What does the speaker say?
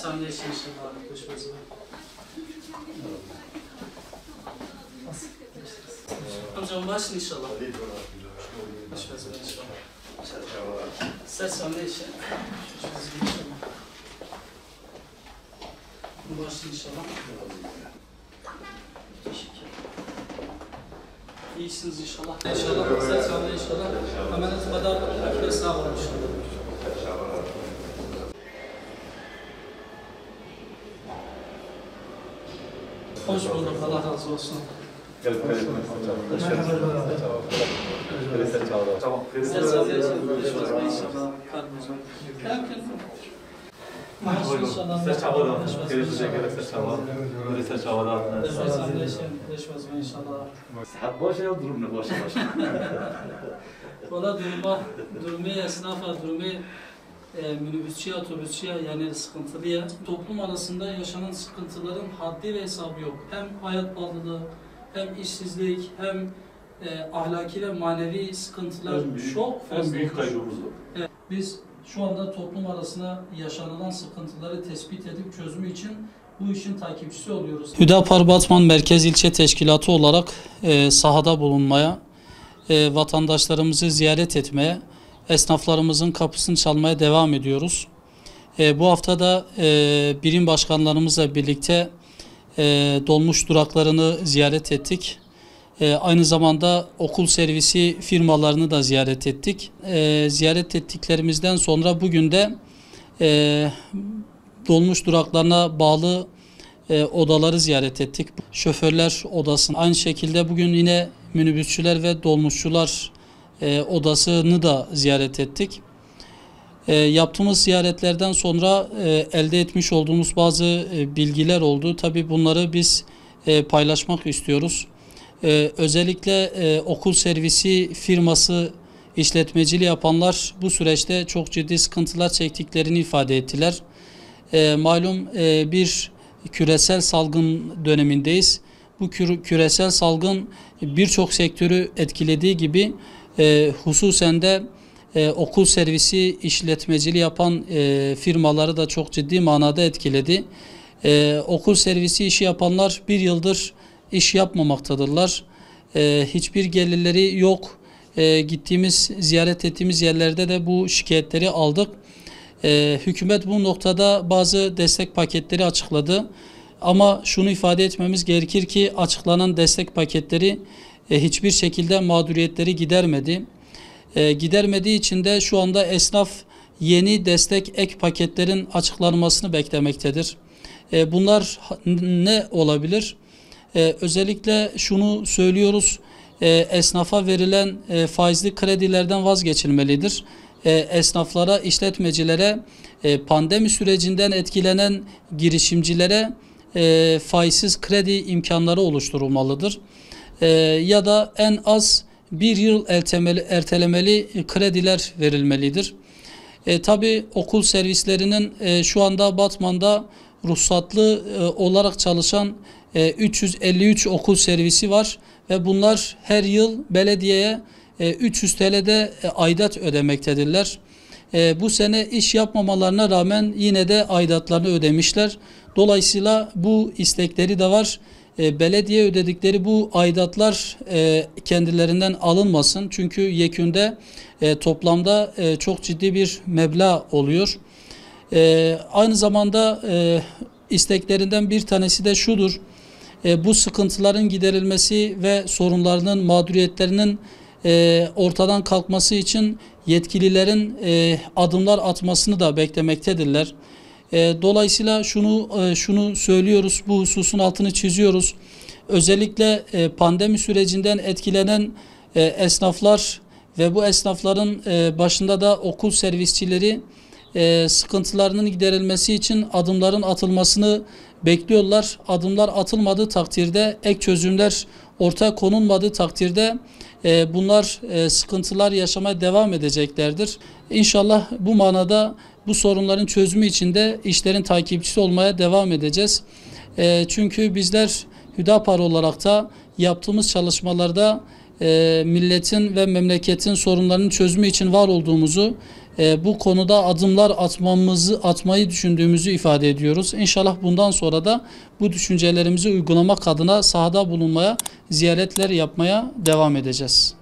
saniye için inşallah. Amcam başlayın inşallah. Ses saniye için. Başlayın inşallah. İyisiniz inşallah. İnşallah. Ses saniye inşallah. Ameliyatı kadar akile sağ olun inşallah. Hoş bulduk. Allah razı olsun. Valla durumu esnafa, durumu minibüsçüye, otobüsçüye yani sıkıntılıya. Toplum arasında yaşanan sıkıntıların haddi ve hesabı yok. Hem hayat pahalılığı, hem işsizlik, hem ahlaki ve manevi sıkıntılar çok fazla. En büyük kaybımız o. Evet, biz şu anda toplum arasında yaşanılan sıkıntıları tespit edip çözümü için bu işin takipçisi oluyoruz. Hüdapar Batman Merkez İlçe Teşkilatı olarak sahada bulunmaya, vatandaşlarımızı ziyaret etmeye, esnaflarımızın kapısını çalmaya devam ediyoruz. Bu hafta da birim başkanlarımızla birlikte dolmuş duraklarını ziyaret ettik. Aynı zamanda okul servisi firmalarını da ziyaret ettik. Ziyaret ettiklerimizden sonra bugün de dolmuş duraklarına bağlı odaları ziyaret ettik. Şoförler odasını, aynı şekilde bugün yine minibüsçüler ve dolmuşçular odasını da ziyaret ettik. Yaptığımız ziyaretlerden sonra elde etmiş olduğumuz bazı bilgiler oldu. Tabii bunları biz paylaşmak istiyoruz. Özellikle okul servisi firması işletmeciliği yapanlar bu süreçte çok ciddi sıkıntılar çektiklerini ifade ettiler. Malum bir küresel salgın dönemindeyiz. Bu küresel salgın birçok sektörü etkilediği gibi hususen de okul servisi işletmeciliği yapan firmaları da çok ciddi manada etkiledi. Okul servisi işi yapanlar bir yıldır iş yapmamaktadırlar. Hiçbir gelirleri yok. Ziyaret ettiğimiz yerlerde de bu şikayetleri aldık. Hükümet bu noktada bazı destek paketleri açıkladı. Ama şunu ifade etmemiz gerekir ki açıklanan destek paketleri hiçbir şekilde mağduriyetleri gidermedi. Gidermediği için de şu anda esnaf yeni destek ek paketlerin açıklanmasını beklemektedir. Bunlar ne olabilir? Özellikle şunu söylüyoruz, esnafa verilen faizli kredilerden vazgeçilmelidir. Esnaflara, işletmecilere, pandemi sürecinden etkilenen girişimcilere faizsiz kredi imkanları oluşturulmalıdır. Ya da en az bir yıl ertelemeli krediler verilmelidir. Tabii okul servislerinin şu anda Batman'da ruhsatlı olarak çalışan 353 okul servisi var ve bunlar her yıl belediyeye 300 TL'de aidat ödemektedirler. Bu sene iş yapmamalarına rağmen yine de aidatlarını ödemişler. Dolayısıyla bu istekleri de var. Belediye ödedikleri bu aidatlar kendilerinden alınmasın. Çünkü yekünde toplamda çok ciddi bir meblağ oluyor. Aynı zamanda isteklerinden bir tanesi de şudur. Bu sıkıntıların giderilmesi ve sorunlarının, mağduriyetlerinin ortadan kalkması için yetkililerin adımlar atmasını da beklemektedirler. Dolayısıyla şunu söylüyoruz, bu hususun altını çiziyoruz. Özellikle pandemi sürecinden etkilenen esnaflar ve bu esnafların başında da okul servisçileri sıkıntılarının giderilmesi için adımların atılmasını bekliyorlar. Adımlar atılmadığı takdirde, ek çözümler ortaya konulmadığı takdirde bunlar sıkıntılar yaşamaya devam edeceklerdir. İnşallah bu manada bu sorunların çözümü için de işlerin takipçisi olmaya devam edeceğiz. Çünkü bizler Hüdapar olarak da yaptığımız çalışmalarda milletin ve memleketin sorunlarının çözümü için var olduğumuzu bu konuda adımlar atmayı düşündüğümüzü ifade ediyoruz. İnşallah bundan sonra da bu düşüncelerimizi uygulamak adına sahada bulunmaya, ziyaretler yapmaya devam edeceğiz.